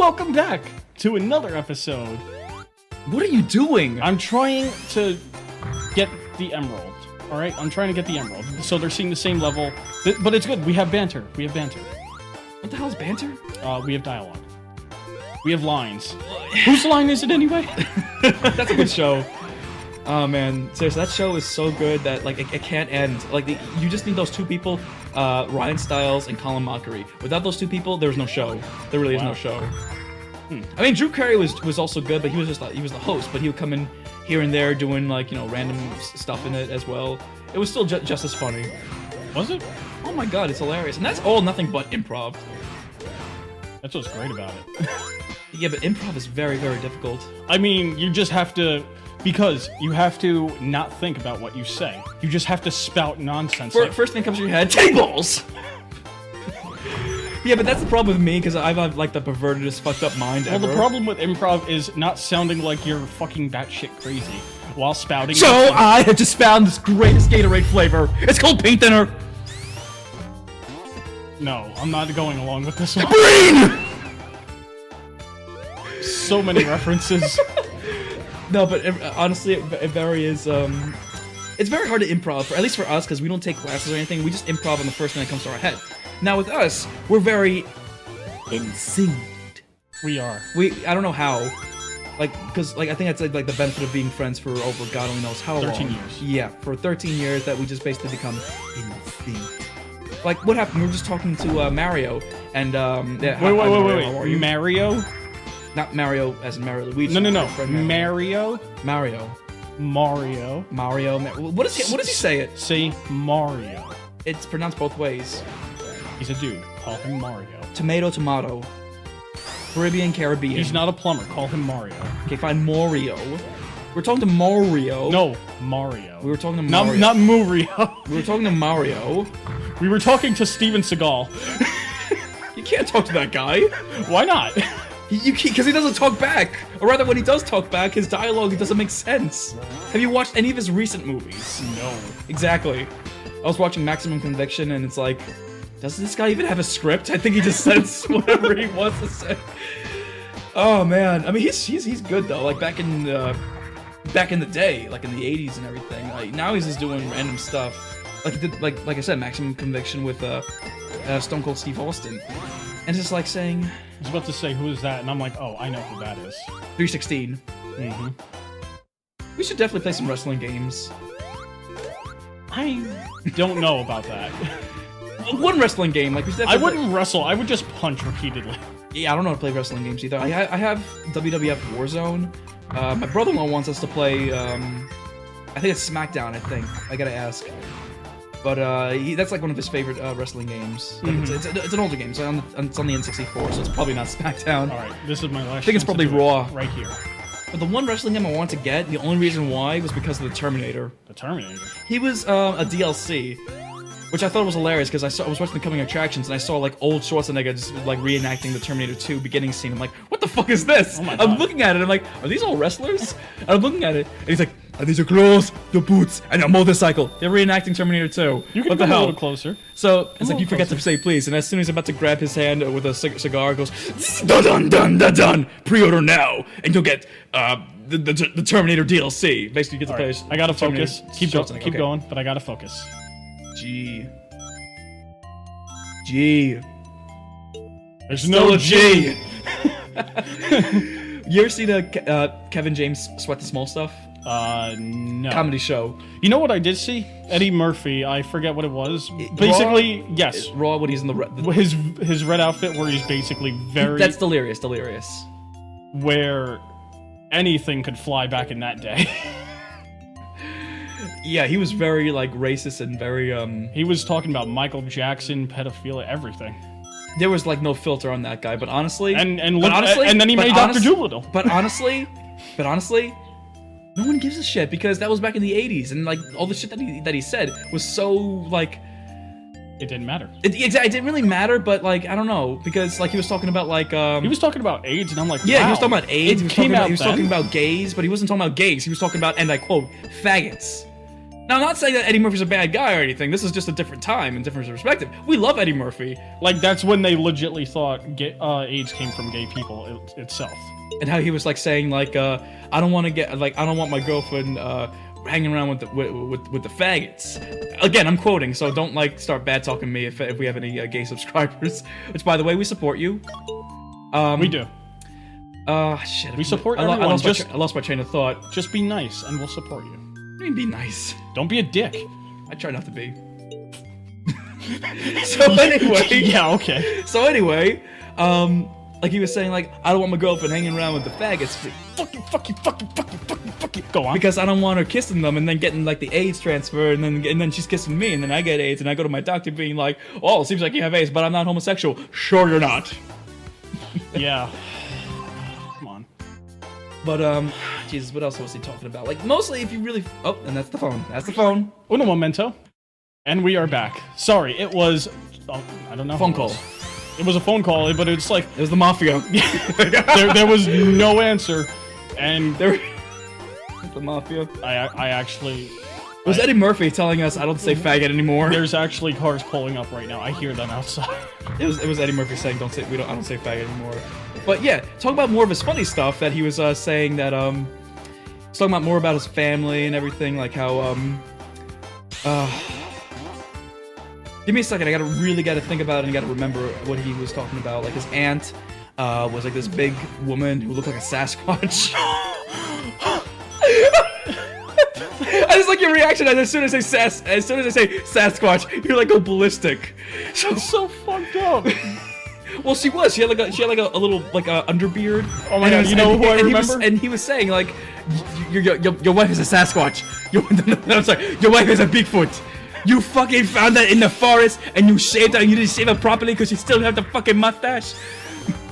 welcome back to another episode. What are you doing? I'm trying to get the emerald. All right, I'm trying to get the emerald. So they're seeing the same level, but it's good. We have banter. We have banter. What the hell is banter? We have dialogue. We have lines. Whose line is it anyway? That's a good show. Oh man, seriously, that show is so good that like it can't end. Like you just need those two people, Ryan Stiles and Colin Mockery. Without those two people, there's no show. There really is no show. I mean, Drew Carey was also good, but he was the host. But he would come in here and there doing like random stuff in it as well. It was still just as funny. Was it? Oh my god, it's hilarious, and that's all nothing but improv. That's what's great about it. Yeah, but improv is very, very difficult. I mean, you just have to, because you have to not think about what you say. You just have to spout nonsense. First thing comes to your head, tables! Yeah, but that's the problem with me, because I have like the pervertedest, fucked up mind ever. Well, the problem with improv is not sounding like you're fucking batshit crazy while spouting. So I have just found this greatest Gatorade flavor. It's called paint thinner. No, I'm not going along with this one. Green! So many references. No, but honestly, it very is. It's very hard to improv, at least for us, because we don't take classes or anything. We just improv on the first thing that comes to our head. Now with us, we're very insane. We are. I don't know how. Because I think that's like the benefit of being friends for over God only knows how long. 13 years. Yeah, for 13 years that we just basically become insane. Like, what happened? We were just talking to Mario, and yeah, wait. Mario? Not Mario as in Mario Luigi. No. Mario. Mario. What does he say it? Say Mario. It's pronounced both ways. He's a dude. Call him Mario. Tomato. Caribbean. He's not a plumber. Call him Mario. Okay, fine. Mario. We're talking to Mario. No, Mario. We were talking to Mario. Not Murio. We were talking to Mario. We were talking to Steven Seagal. You can't talk to that guy. Why not? Because he doesn't talk back. Or rather, when he does talk back, his dialogue doesn't make sense. Have you watched any of his recent movies? No. Exactly. I was watching Maximum Conviction, and it's like, does this guy even have a script? I think he just says whatever he wants to say. Oh man, I mean he's good though. Like back in the day, like in the '80s and everything. Like now he's just doing random stuff. Like he did, like I said, Maximum Conviction with Stone Cold Steve Austin, and it's just like saying. I was about to say who is that, and I'm like, oh, I know who that is. 316. Mm-hmm. We should definitely play some wrestling games. I don't know about that. One wrestling game, like we should. I wouldn't wrestle. I would just punch repeatedly. Yeah, I don't know how to play wrestling games either. I have WWF Warzone. My brother-in-law wants us to play. I think it's SmackDown. I think I gotta ask. But that's like one of his favorite wrestling games. Like it's an older game, so it's on the N64, so it's probably not SmackDown. All right, this is my last. I think it's probably Raw right here. But the one wrestling game I want to get, the only reason why was because of the Terminator. The Terminator. He was a DLC, which I thought was hilarious because I was watching the coming attractions and I saw like old Schwarzenegger just like reenacting the Terminator 2 beginning scene. I'm like, what the fuck is this? Oh my God. I'm looking at it. I'm like, are these all wrestlers? And I'm looking at it, and he's like, are these your clothes, your boots, and a motorcycle? They're reenacting Terminator 2. You can what the come hell? a little closer. So it's like you forget to say please, and as soon as he's about to grab his hand with a cigar, it goes dun dun dun dun. Pre-order now, and you'll get the Terminator DLC. Basically, you get to play. I gotta focus. Keep okay. going, but I gotta focus. G. There's Still no a G. You ever seen Kevin James Sweat the Small Stuff? No. Comedy show. You know what I did see? Eddie Murphy. I forget what it was. Basically, Raw, yes. Raw when he's in the his red outfit, where he's basically very. That's delirious. Where anything could fly back in that day. Yeah, he was very like racist and very He was talking about Michael Jackson, pedophilia, everything. There was like no filter on that guy, but honestly, and then he made Dr. Dolittle. But honestly, no one gives a shit because that was back in the '80s, and like all the shit that he said was so like. It didn't matter. It didn't really matter, but like I don't know because like he was talking about like he was talking about AIDS, and I'm like, yeah, wow. he was talking about AIDS. He was talking about gays, but he wasn't talking about gays. He was talking about, and I quote, faggots. Now, I'm not saying that Eddie Murphy's a bad guy or anything. This is just a different time and different perspective. We love Eddie Murphy. Like, that's when they legitly thought AIDS came from gay people itself. And how he was like saying like, I don't want to get like, I don't want my girlfriend hanging around with the faggots. Again, I'm quoting, so don't like start bad talking me if we have any gay subscribers. Which, by the way, we support you. We do. Shit. We support everyone. I lost my train of thought. Just be nice, and we'll support you. I mean, be nice. Don't be a dick. I try not to be. So anyway. Yeah, okay. So anyway, like he was saying, like, I don't want my girlfriend hanging around with the faggots. Fuck you. Go on. Because I don't want her kissing them and then getting like the AIDS transfer, and then she's kissing me, and then I get AIDS, and I go to my doctor being like, oh, it seems like you have AIDS, but I'm not homosexual. Sure, you're not. Yeah. Come on. But Jesus, what else was he talking about? Like, mostly if you really, oh, and that's the phone. That's the phone. Uno momento. And we are back. Sorry, it was, I don't know. Phone call. It was a phone call, but it's like it was the mafia. there was no answer, and there. The mafia. I actually. It was Eddie Murphy telling us I don't say faggot anymore. There's actually cars pulling up right now. I hear them outside. It was Eddie Murphy saying I don't say faggot anymore. But yeah, talk about more of his funny stuff that he was saying that he's talking about more about his family and everything, like how give me a second, I really gotta think about it and gotta remember what he was talking about. Like his aunt was like this big woman who looked like a Sasquatch. I just like your reaction as soon as I say Sasquatch, you're like go ballistic. That's so fucked up. Well, she was. She had like a little like underbeard. Oh my god! You know who I remember? And he was saying like, your wife is a Sasquatch. No, I'm sorry. Your wife is a Bigfoot. You fucking found that in the forest and you shaved her and you didn't shave her properly because you still have the fucking mustache.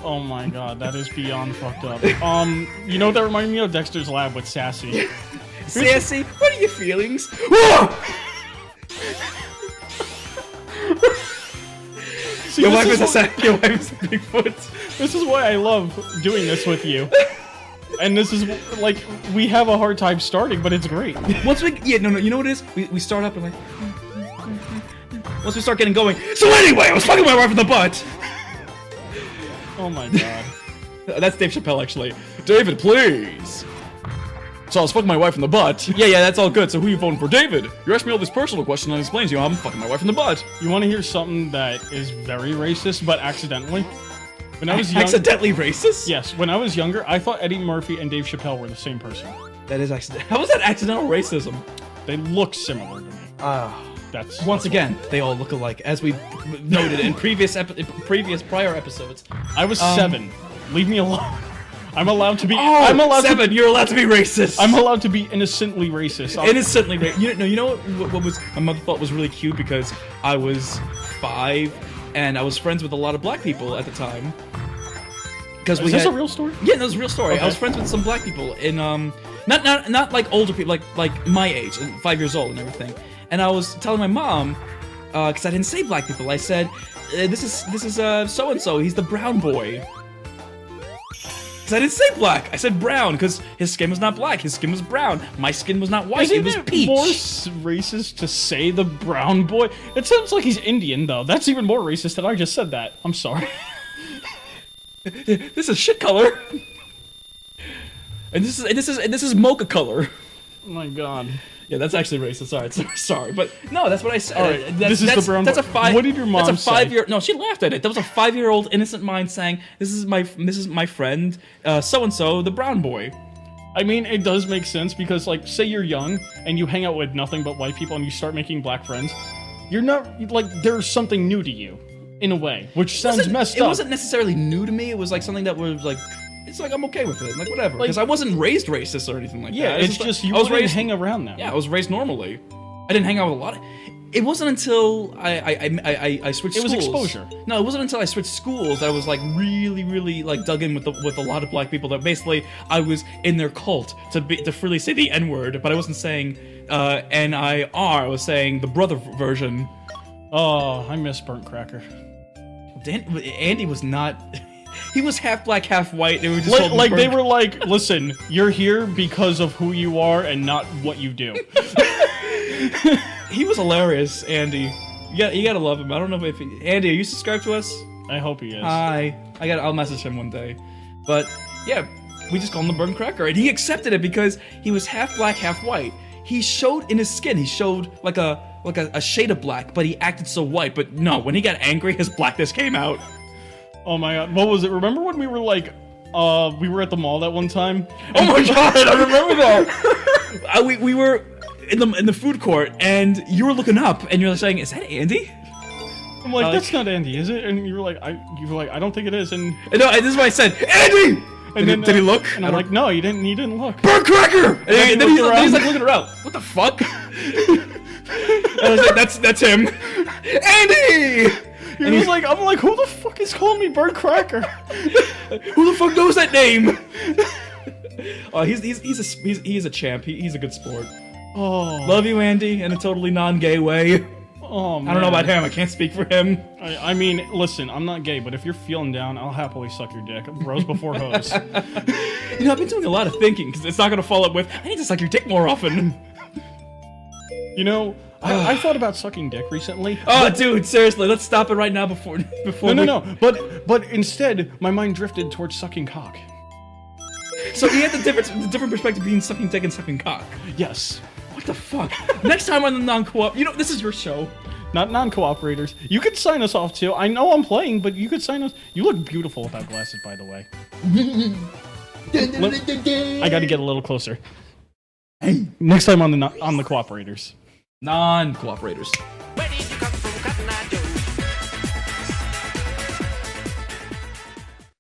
Oh my god, that is beyond fucked up. You know what that reminded me of? Dexter's Lab with Sassy. Sassy, what are your feelings? See, your wife is a Bigfoot. This is why I love doing this with you. And this is, like, we have a hard time starting, but it's great. Once we, you know what it is? We start up and like, once we start getting going, so anyway, I was fucking my wife in the butt. Oh my god. That's Dave Chappelle, actually. David, please. So I was fucking my wife in the butt. Yeah, that's all good. So who you voting for? David. You asked me all this personal questions and it explains you I'm fucking my wife in the butt. You want to hear something that is very racist, but accidentally? When I was young, accidentally racist? Yes. When I was younger, I thought Eddie Murphy andAve Chappelle were the same person. That is accidental. How was that accidental racism? They look similar to me. That's once again, they all look alike, as we noted in prior episodes. I was 7. Leave me alone. I'm allowed to be. Oh, I'm allowed 7. You're allowed to be racist. I'm allowed to be innocently racist. Innocently racist. You know what was my mother thought was really cute because I was 5 and I was friends with a lot of black people at the time. Because is this a real story? Yeah, no, it's a real story. Okay. I was friends with some black people in not like older people, like my age, 5 years old and everything. And I was telling my mom, because I didn't say black people, I said, this is so and so. He's the brown boy. Because I didn't say black. I said brown because his skin was not black. His skin was brown. My skin was not white. It was peach. More racist to say the brown boy? It sounds like he's Indian though. That's even more racist than I just said that. I'm sorry. This is shit color. And this is mocha color. Oh my god. Yeah, that's actually racist. Sorry, but no, that's what I said. All right, this is the brown. That's a 5. What did your mom say? That's a 5-year. No, she laughed at it. That was a 5-year-old innocent mind saying, "This is my friend, so and so, the brown boy." I mean, it does make sense because, like, say you're young and you hang out with nothing but white people and you start making black friends, you're not like there's something new to you, in a way, which sounds messed up. It wasn't necessarily new to me. It was like something that was like. It's like I'm okay with it, like whatever, because I wasn't raised racist or anything like that. Yeah, it's just you wouldn't hang around them. Yeah, I was raised normally. I didn't hang out with a lot. It wasn't until I switched schools. It was exposure. No, it wasn't until I switched schools that I was like really like dug in with a lot of black people. That basically I was in their cult to freely say the N-word, but I wasn't saying N-I-R. I was saying the brother version. Oh, I miss Burnt Cracker. Andy was not. He was half black, half white. They were just like they were like, listen, you're here because of who you are and not what you do. He was hilarious, Andy. You gotta love him. I don't know if Andy, are you subscribed to us? I hope he is. Hi. I'll message him one day. But yeah, we just called him the Burn Cracker, and he accepted it because he was half black, half white. He showed in his skin. He showed like a shade of black, but he acted so white. But no, when he got angry, his blackness came out. Oh my god, what was it? Remember when we were like, we were at the mall that one time? Oh my god, I remember that. We were in the food court, and you were looking up, and you're saying, "Is that Andy?" I'm like, "That's not Andy, is it?" And you were like, "I don't think it is." And no, this is what I said, Andy. And then, did he look? And I'm like, "No, he didn't. He didn't look." Burn Cracker. And then he's like looking around. What the fuck? I was like, that's him, Andy. And he's like, I'm like, who the fuck is calling me Burn Cracker? Who the fuck knows that name? Oh, he's a champ. He's a good sport. Oh, love you, Andy, in a totally non-gay way. Oh man. I don't know about him. I can't speak for him. I mean, listen, I'm not gay, but if you're feeling down, I'll happily suck your dick. Bros before hoes. You know, I've been doing a lot of thinking because it's not gonna follow up with, I need to suck your dick more often. You know, I thought about sucking dick recently. Oh, dude, seriously, let's stop it right now before. No. But instead, my mind drifted towards sucking cock. So he had the different perspective between sucking dick and sucking cock. Yes. What the fuck? Next time on the non-co-op, you know, this is your show. Not non-cooperators. You could sign us off too. I know I'm playing, but you could sign us. You look beautiful without glasses, by the way. I got to get a little closer. Next time on the cooperators. Non-cooperators.